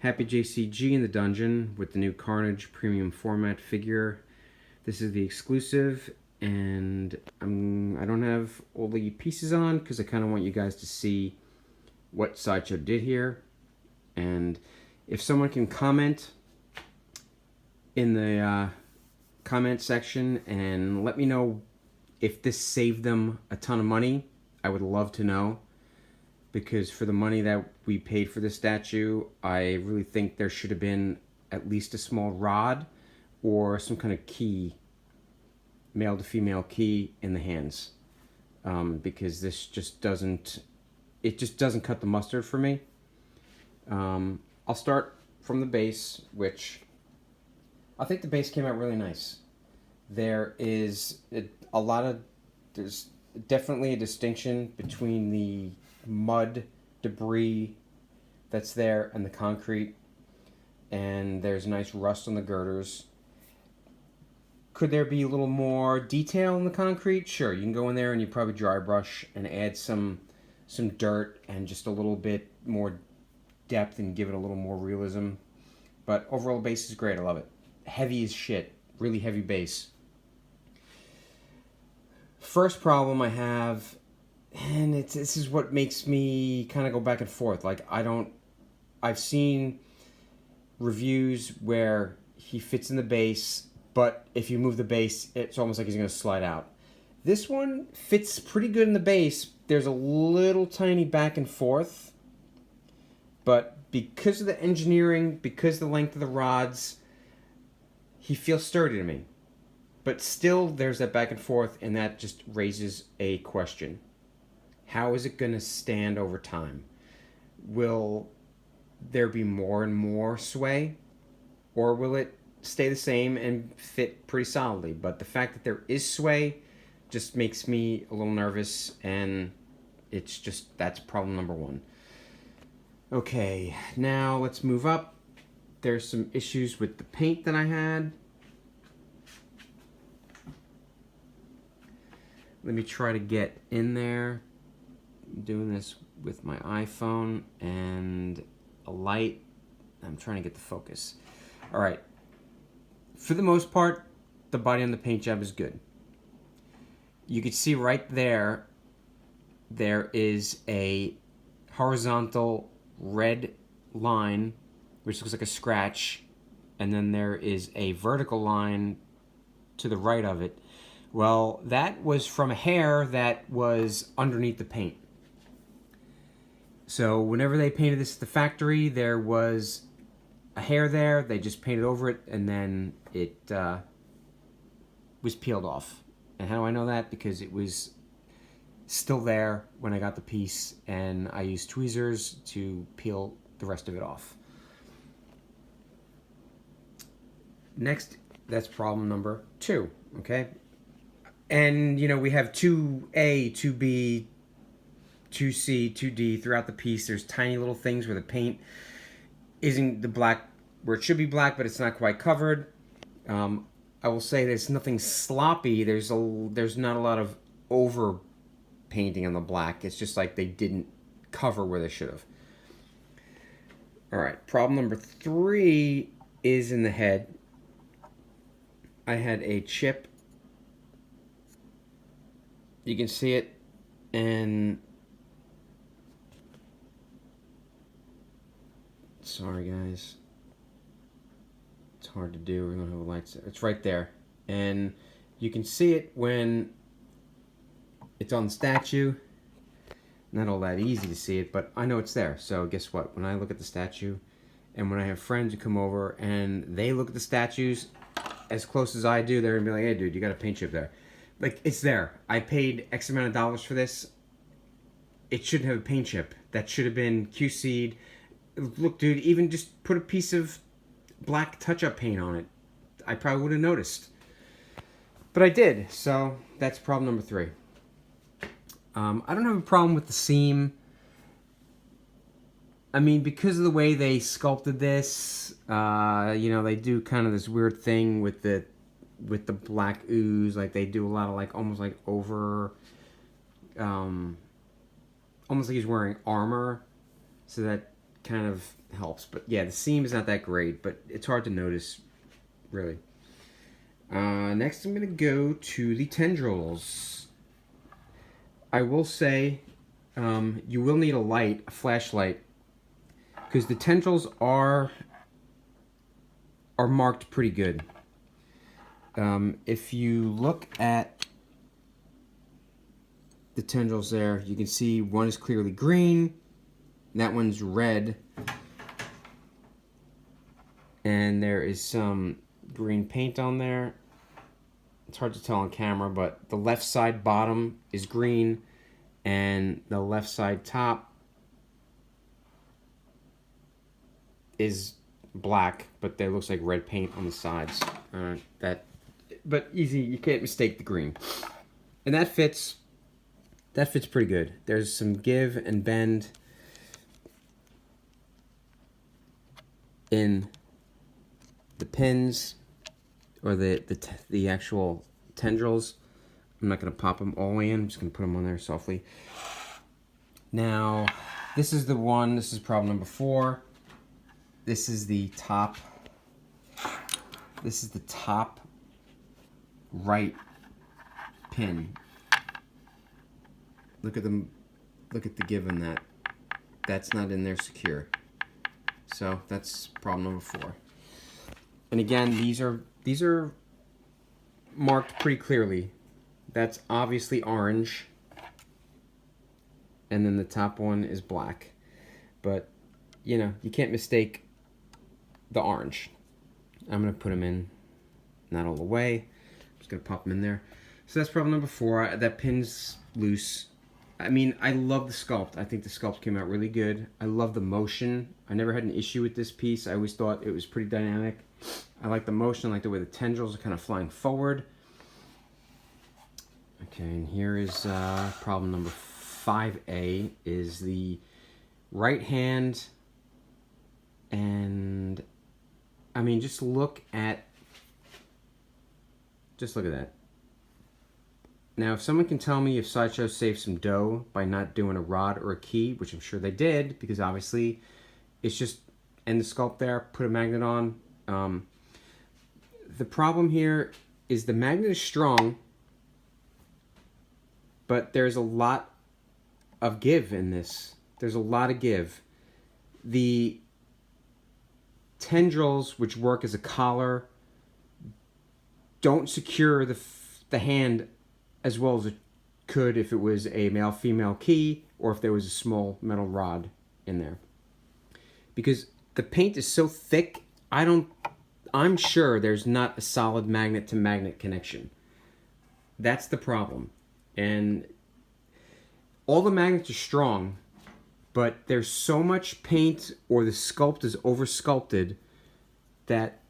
Happy JCG in the dungeon with the new Carnage Premium Format figure. This is the exclusive, and I don't have all the pieces on because I kind of want you guys to see what Sideshow did here. And if someone can comment in the comment section and let me know if this saved them a ton of money, I would love to know. Because for the money that we paid for this statue, I really think there should have been at least a small rod or some kind of key, male to female key in the hands. Because this just doesn't, it just doesn't cut the mustard for me. I'll start from the base, which I think the base came out really nice. There is there's definitely a distinction between the mud debris that's there and the concrete, and there's nice rust on the girders. Could there be a little more detail in the concrete? Sure, you can go in there and you probably dry brush and add some dirt and just a little bit more depth and give it a little more realism. But overall, base is great. I love it. Heavy as shit. Really heavy base. First problem I have, and this is what makes me kind of go back and forth. Like, I've seen reviews where he fits in the base, but if you move the base, it's almost like he's going to slide out. This one fits pretty good in the base. There's a little tiny back and forth, but because of the engineering, because of the length of the rods, he feels sturdy to me. But still, there's that back and forth, and that just raises a question. How is it going to stand over time? Will there be more and more sway? Or will it stay the same and fit pretty solidly? But the fact that there is sway just makes me a little nervous, and it's just, that's problem number one. Okay, now let's move up. There's some issues with the paint that I had. Let me try to get in there. I'm doing this with my iPhone and a light. I'm trying to get the focus. All right. For the most part, the body on the paint job is good. You can see right there, there is a horizontal red line, which looks like a scratch, and then there is a vertical line to the right of it. Well, that was from a hair that was underneath the paint. So whenever they painted this at the factory, there was a hair there. They just painted over it, and then it was peeled off. And how do I know that? Because it was still there when I got the piece, and I used tweezers to peel the rest of it off. Next, that's problem number 2, okay? And, you know, we have 2A, 2B, 2C, 2D throughout the piece. There's tiny little things where the paint isn't the black, where it should be black, but it's not quite covered. I will say there's nothing sloppy. There's not a lot of over painting on the black. It's just like they didn't cover where they should have. All right, problem number 3 is in the head. I had a chip. You can see it, and sorry guys, it's hard to do. We don't have a light set. It's right there, and you can see it when it's on the statue. Not all that easy to see it, but I know it's there. So guess what? When I look at the statue, and when I have friends who come over and they look at the statues as close as I do, they're gonna be like, "Hey, dude, you got a paint chip there." Like, it's there. I paid X amount of dollars for this. It shouldn't have a paint chip. That should have been QC'd. Look, dude, even just put a piece of black touch-up paint on it. I probably would have noticed. But I did, so that's problem number 3. I don't have a problem with the seam. I mean, because of the way they sculpted this, you know, they do kind of this weird thing with the black ooze. Like, they do a lot of, like, almost like over, almost like he's wearing armor, so that kind of helps. But yeah, the seam is not that great, but it's hard to notice, really. Next, I'm going to go to the tendrils. I will say you will need a flashlight, because the tendrils are marked pretty good. If you look at the tendrils there, you can see one is clearly green, that one's red, and there is some green paint on there. It's hard to tell on camera, but the left side bottom is green and the left side top is black, but there looks like red paint on the sides. But easy, you can't mistake the green. And that fits pretty good. There's some give and bend in the pins, or the actual tendrils. I'm not going to pop them all the way in. I'm just going to put them on there softly. Now, this is the one. This is problem number 4. This is the top. This is the top right pin. Look at them. Look at the give in that. That's not in there secure. So that's problem number 4. And again, these are marked pretty clearly. That's obviously orange, and then the top one is black. But you know, you can't mistake the orange. I'm gonna put them in, not all the way. I'm just gonna pop them in there. So that's problem number 4. That pin's loose. I mean, I love the sculpt. I think the sculpt came out really good. I love the motion. I never had an issue with this piece. I always thought it was pretty dynamic. I like the motion. I like the way the tendrils are kind of flying forward. Okay, and here is problem number 5A, is the right hand. And I mean, just look at that. Now, if someone can tell me if Sideshow saved some dough by not doing a rod or a key, which I'm sure they did, because obviously it's just end the sculpt there, put a magnet on. The problem here is the magnet is strong, but there's a lot of give in this. There's a lot of give. The tendrils, which work as a collar, don't secure the hand as well as it could if it was a male-female key, or if there was a small metal rod in there. Because the paint is so thick, I'm sure there's not a solid magnet-to-magnet connection. That's the problem. And all the magnets are strong, but there's so much paint, or the sculpt is over-sculpted, that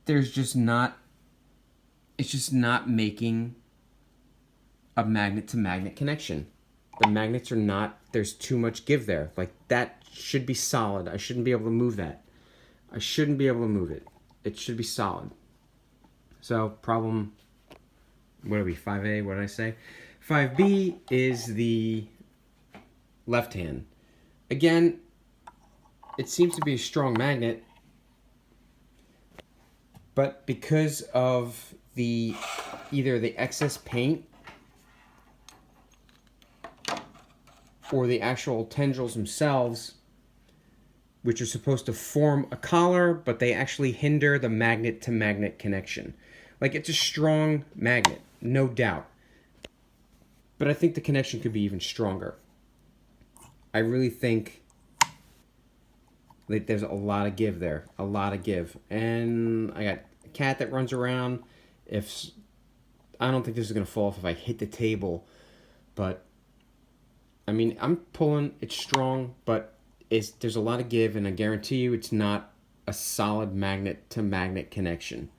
there's just not, it's just not making a magnet-to-magnet connection. The magnets are not, there's too much give there. Like, that should be solid. I shouldn't be able to move that. I shouldn't be able to move it. It should be solid. So, problem, what are we, 5A, what did I say? 5B is the left hand. Again, it seems to be a strong magnet, but because of either the excess paint or the actual tendrils themselves, which are supposed to form a collar, but they actually hinder the magnet-to-magnet connection. Like, it's a strong magnet, no doubt. But I think the connection could be even stronger. I really think that there's a lot of give there, a lot of give. And I got a cat that runs around. I don't think this is going to fall off if I hit the table, but I mean, I'm pulling, it's strong, but there's a lot of give, and I guarantee you it's not a solid magnet-to-magnet connection.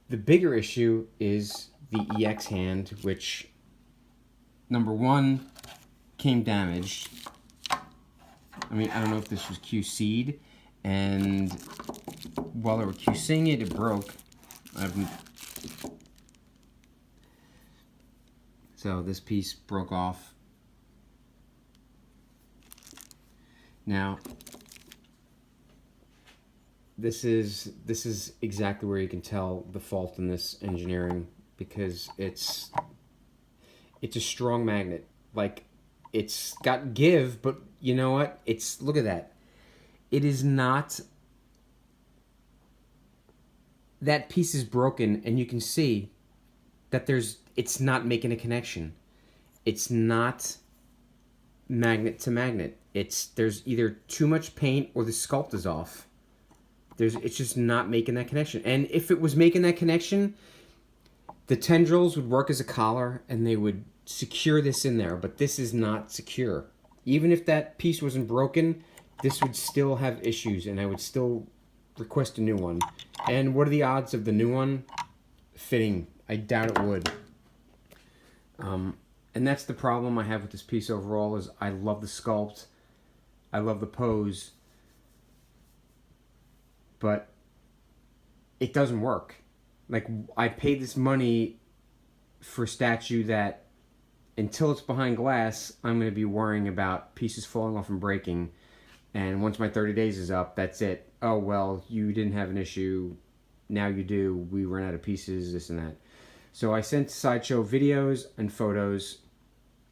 The bigger issue is the EX hand, which, number 1, came damaged. I mean, I don't know if this was QC'd, and while they were QCing it, it broke. So this piece broke off. Now, this is exactly where you can tell the fault in this engineering, because it's a strong magnet. Like, it's got give, but you know what? Look at that. It is not, that piece is broken, and you can see that it's not making a connection. It's not magnet to magnet. There's either too much paint or the sculpt is off. It's just not making that connection. And if it was making that connection, the tendrils would work as a collar and they would secure this in there, but this is not secure. Even if that piece wasn't broken, this would still have issues and I would still request a new one. And what are the odds of the new one fitting? I doubt it would. And that's the problem I have with this piece overall, is I love the sculpt, I love the pose, but it doesn't work. Like, I paid this money for a statue that, until it's behind glass, I'm going to be worrying about pieces falling off and breaking. And once my 30 days is up, that's it. Oh, well, you didn't have an issue. Now you do. We ran out of pieces, this and that. So I sent Sideshow videos and photos.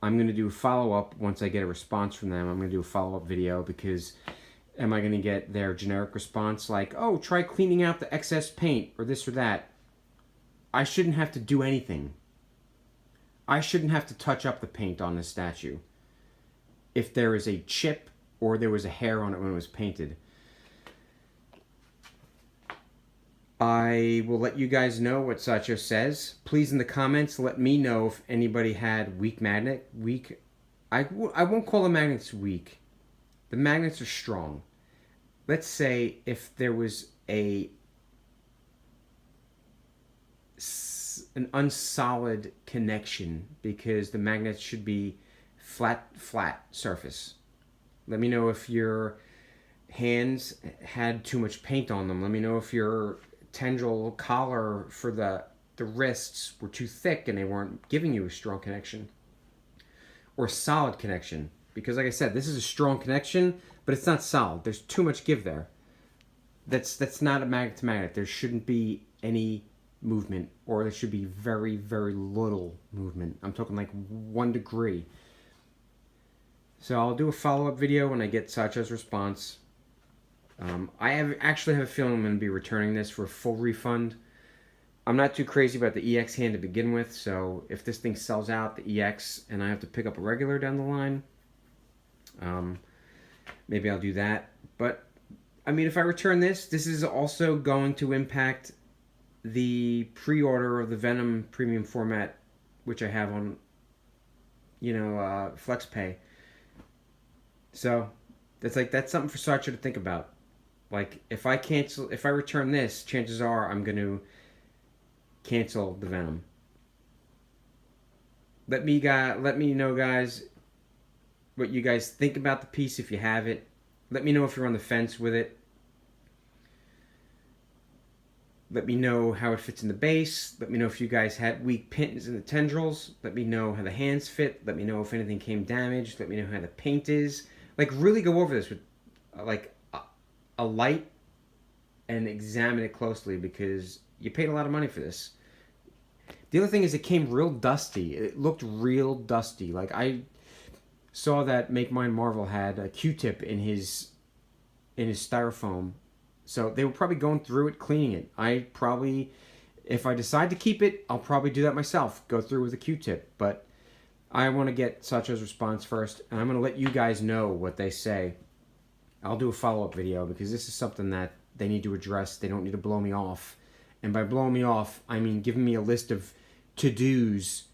I'm going to do a follow-up once I get a response from them. I'm going to do a follow-up video, because am I going to get their generic response like, oh, try cleaning out the excess paint or this or that? I shouldn't have to do anything. I shouldn't have to touch up the paint on this statue if there is a chip or there was a hair on it when it was painted. I will let you guys know what Sideshow says. Please, in the comments, let me know if anybody had weak magnet. I won't call the magnets weak. The magnets are strong. Let's say if there was an unsolid connection, because the magnets should be flat surface. Let me know if your hands had too much paint on them. Let me know if your tendril collar for the wrists were too thick and they weren't giving you a strong connection or solid connection. Because like I said, this is a strong connection, but it's not solid. There's too much give there. That's not a magnet to magnet. There shouldn't be any movement, or there should be very, very little movement. I'm talking like 1 degree. So I'll do a follow-up video when I get Sideshow's response. I actually have a feeling I'm going to be returning this for a full refund. I'm not too crazy about the EX hand to begin with, so if this thing sells out, the EX, and I have to pick up a regular down the line, maybe I'll do that. But, I mean, if I return this is also going to impact the pre-order of the Venom Premium Format, which I have on, FlexPay. So, that's something for Sideshow to think about. Like, if I return this, chances are I'm going to cancel the Venom. Let me know, guys, what you guys think about the piece if you have it. Let me know if you're on the fence with it. Let me know how it fits in the base. Let me know if you guys had weak pins in the tendrils. Let me know how the hands fit. Let me know if anything came damaged. Let me know how the paint is. Like, really go over this with, like, a light and examine it closely, because you paid a lot of money for this. The other thing is, it came real dusty. It looked real dusty. Like, I saw that Make Mine Marvel had a Q-tip in his styrofoam. So they were probably going through it, cleaning it. If I decide to keep it, I'll probably do that myself. Go through with a Q-tip. But I want to get Sideshow's response first, and I'm going to let you guys know what they say. I'll do a follow-up video, because this is something that they need to address. They don't need to blow me off. And by blowing me off, I mean giving me a list of to-dos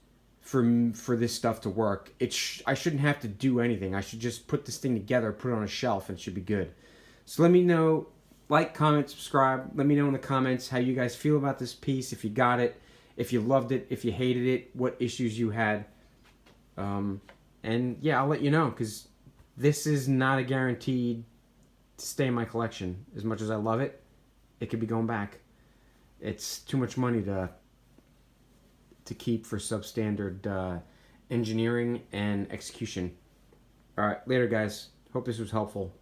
for this stuff to work. I shouldn't have to do anything. I should just put this thing together, put it on a shelf, and it should be good. So let me know. Like, comment, subscribe. Let me know in the comments how you guys feel about this piece. If you got it, if you loved it, if you hated it, what issues you had. And yeah, I'll let you know, because this is not a guaranteed to stay in my collection. As much as I love it, it could be going back. It's too much money to keep for substandard engineering and execution. All right, later, guys. Hope this was helpful.